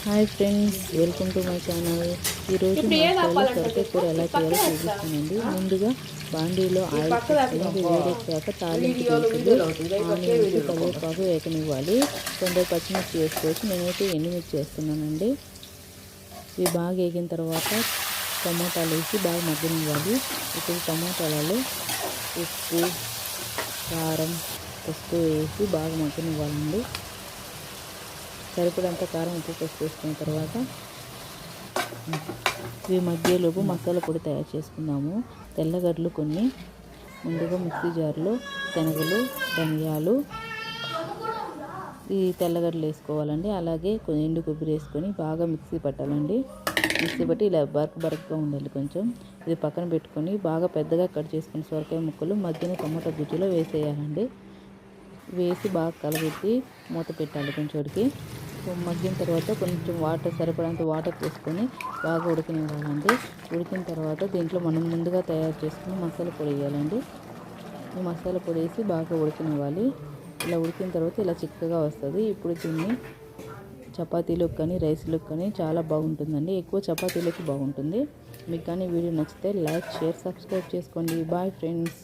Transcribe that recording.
Hi friends, welcome to my channel. ఈరోజు మా స్టైల్లో సొరకాయ కూర ఎలా చేయాలో చూపిస్తానండి. ముందుగా బాండీలో ఆయిల్ తీసుకుని వేడెక్కాక తాలింపు దినుసులు, ఆనియన్స్, కరివేపాకు వేగనివ్వాలి. కొందరు పచ్చిమిర్చి వేసుకోవచ్చు, నేనైతే ఎండుమిర్చి వేస్తున్నానండి. ఇవి బాగా వేగిన తర్వాత టమోటాలు వేసి బాగా మగ్గనివ్వాలి. ఇప్పుడు టమోటాలలో ఉప్పు, కారం, పసుపు వేసి బాగా మగ్గనివ్వాలండి. సరిపడంత కారం, ఉప్పు, పసుపు వేసుకున్న తర్వాత ఇవి మధ్యలోపు మసాలా పొడి తయారు చేసుకుందాము. తెల్లగడ్డలు కొన్ని ముందుగా మిక్సీ జార్లో శనగలు, ధనియాలు, ఈ తెల్లగడ్డలు వేసుకోవాలండి. అలాగే కొంచెం ఎండు కొబ్బరి వేసుకొని బాగా మిక్సీ పట్టాలండి. మిక్సీ పట్టి ఇలా బరకగా ఉండాలి కొంచెం. ఇది పక్కన పెట్టుకొని బాగా పెద్దగా కట్ చేసుకుని సొరకాయ ముక్కలు మధ్యన టమాటా గుజ్జులో వేసేయాలండి. వేసి బాగా కలబెట్టి మూత పెట్టాలి. కొంచెంకి మగ్గిన తర్వాత కొంచెం వాటర్, సరిపడంత వాటర్ తీసుకొని బాగా ఉడకనివ్వాలండి. ఉడికిన తర్వాత దీంట్లో మనం ముందుగా తయారు చేసుకుని మసాలా పొడి వేయాలండి. ఈ మసాలా పొడి వేసి బాగా ఉడకనివ్వాలి. ఇలా ఉడికిన తర్వాత ఇలా చిక్కగా వస్తుంది. ఇప్పుడు దీన్ని చపాతీలోకి కానీ రైస్లోకి కానీ చాలా బాగుంటుందండి. ఎక్కువ చపాతీలోకి బాగుంటుంది. మీకు కానీ వీడియో నచ్చితే లైక్, షేర్, సబ్స్క్రైబ్ చేసుకోండి. Bye friends.